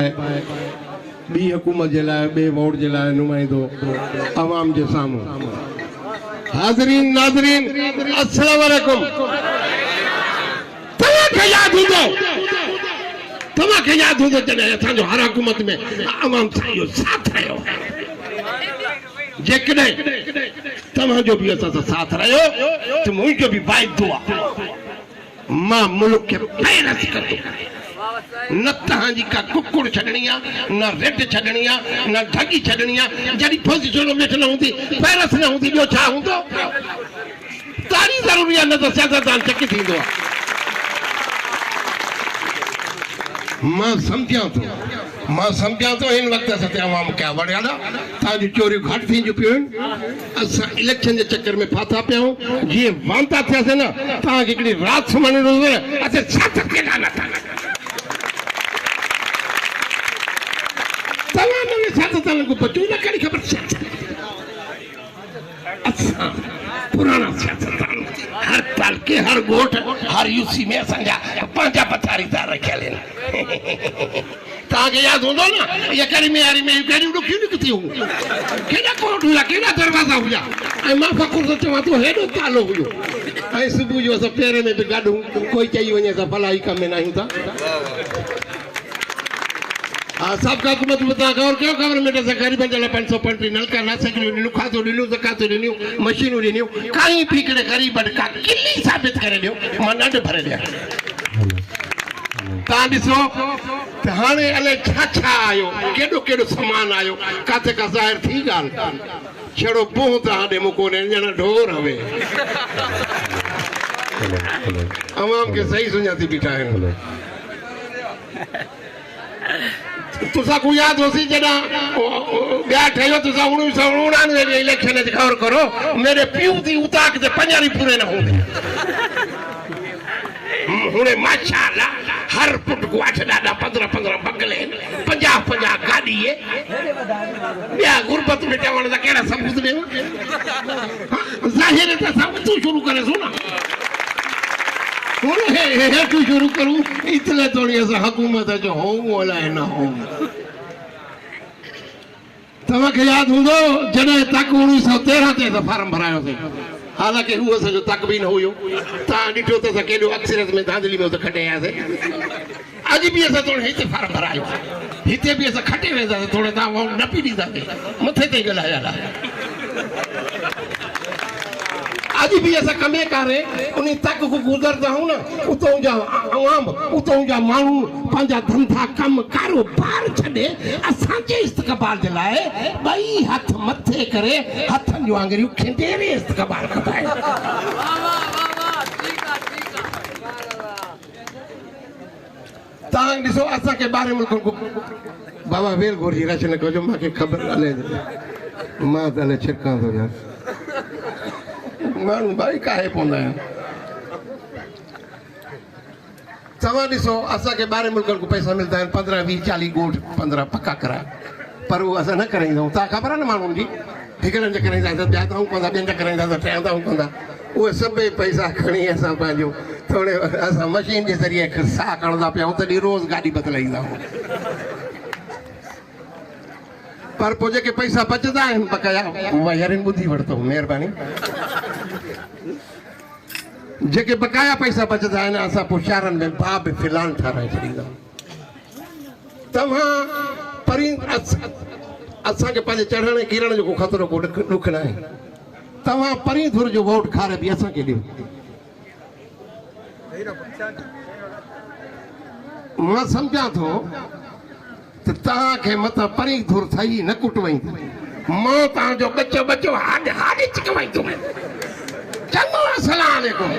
B हुकूमत जे लाइ बे वोट जे लाइ नुमाइंदो अवाम जे साम्हूं। हाज़रीन नाज़रीन अस्सलाम वालेकुम। तव्हांखे यादि हूंदो जॾहिं असांजो हर हुकूमत में अवाम सां इहो साथ रहियो। जेकॾहिं तव्हांजो बि असां सां साथ रहियो त मुंहिंजो बि वाइदो आहे मां मुल्क खे पैरस कंदो। न तव्हांजी का कुकुड़ छॾणी आहे, न रेड छॾणी आहे, न ठगी छॾणी आहे। जॾहिं पोज़ीशन में न हूंदी, पैरस न हूंदी, ॿियो छा हूंदो? तारी ज़रूरी आहे, न त सियासतदान चकी थींदो आहे। मां सम्झां थो हिन वक़्तु असां ते अवाम कया वड़िया तव्हांजी चोरियूं घटि थींदियूं पियूं आहिनि। असां इलेक्शन जे चक्कर में फाथा पिया आहियूं। जीअं वांदा थियासीं न, तव्हांखे हिकिड़ी राति सुम्हण न असां छत केॾा नथा सियासतदान को बचो न कड़ी खबर। अच्छा पुराना सियासतदान हर तालके हर गोठ हर यूसी में असांजा पंहिंजा पथारीदार रखियल आहिनि। तव्हांखे यादि हूंदो न इहा कहिड़ी मेयारी में कहिड़ियूं ॾुखियूं निकितियूं हुयूं, केॾा कोट हुया, केॾा दरवाज़ा हुया। ऐं मां फ़कुर थो चवां थो हेॾो तालो हुयो। ऐं सुबुह जो असां पेर में बि गाॾूं, कोई चई वञे असां फलाही कम में न आहियूं था। हाँ सबका हुकूमत बता गौर क्यों गवर्नमेंट असां ग़रीबनि जे लाइ 535 नलका नासकिरियूं ॾिनियूं, खाधो ॾिनियूं, ज़कात ॾिनियूं, मशीनूं ॾिनियूं। काई बि हिकिड़े ग़रीब का किली साबित करे ॾियो मां नंढ भरे ॾियां। तव्हां ॾिसो त हाणे अलाए छा छा आयो, केॾो केॾो सामान आयो, किथे का ज़ाहिर थी ॻाल्हि। छड़ो पोइ तव्हां ॾे मुको ॼण ढोर हवे। अवाम खे सही सुञाती बीठा आहिनि। तुसा को याद होसी जड़ा ब्याह ठयो तुसा 1999 जे इलेक्शन जे खबर करो मेरे पीऊ दी उताक ते पंजारी पूरे न होंदे। हुने माशाअल्लाह हर पुट को 8 डाडा 15 बंगले 50 गाड़ी है। ब्याह गुरबत में चवण दा केड़ा सबूत दे जाहिर है सब तू शुरू करे सुना तू शुरू करूं इतने थोड़ी असां हुकूमत जो होऊं अलाए न होऊं। तव्हांखे यादि हूंदो जॾहिं तक 1913 ते असां फार्म भरायोसीं। हालांकि उहो असांजो तक बि न हुयो। तव्हां ॾिठो त असां केॾो अक्सरियत में धांधली में उते खटे आयासीं। अॼु बि असां थोरो हिते फार्म भरायो, हिते बि असां खटे वेंदासीं, थोरो तव्हां न पी ॾींदासीं, मथे ते ॻाल्हाया। अॼु बि असां कमे करे उन तक को गुज़रदा हूं न, उतों जा अवाम उतों जा माण्हू पंहिंजा धंधा कम कारोबार छॾे असांजे इस्तक़बाल जे लाइ ॿई हथ मथे करे हथनि जूं आङुरियूं खिंडेरे इस्तक़बाल कंदा आहिनि। तव्हां ॾिसो असांखे ॿाहिरि मुल्कनि को बाबा वेल घुरिजी रश न कजो, मूंखे ख़बर हले मां त हले छिरकां थो यार। माण्हू भाई काहे पवंदा आहिनि। तव्हां ॾिसो असांखे ॿाहिरि मुल्कनि को पैसा मिलंदा आहिनि, 15 20 40 ॻोठ 15 पका कराए, पर उहो असां न कराईंदा आहियूं। तव्हां ख़बर आहे न माण्हुनि जी हिकिड़नि जा कराईंदा त ॿिया दऊं कंदा, ॿियनि जा कराईंदा त टियां दऊं कंदा। उहे सभई पैसा खणी असां पंहिंजो थोरे असां मशीन जे ज़रिए साह खणंदा पिया आहियूं, तॾहिं रोज़ गाॾी बदिलाईंदा आहियूं। पर पोइ जेके पैसा बचंदा आहिनि बकाया उहा यारनि ॿुधी वरितो, महिरबानी। जेके बकाया पैसा बचंदा आहिनि असां पोइ शहरनि में बाब फिलान ठाराए छॾींदा आहियूं। तव्हां परी असांखे पंहिंजे चढ़ण गिरण जो को ख़तरो को ॾुख न आहे। तव्हां परी धुर जो वोट खारे बि असांखे ॾियो। मां सम्झां थो त तव्हांखे मथां परी धुर थई न कुटवई, मां तव्हांजो बचो हाॾे चिकवाईंदुमि। चङो अस्सलाम वालेकुम।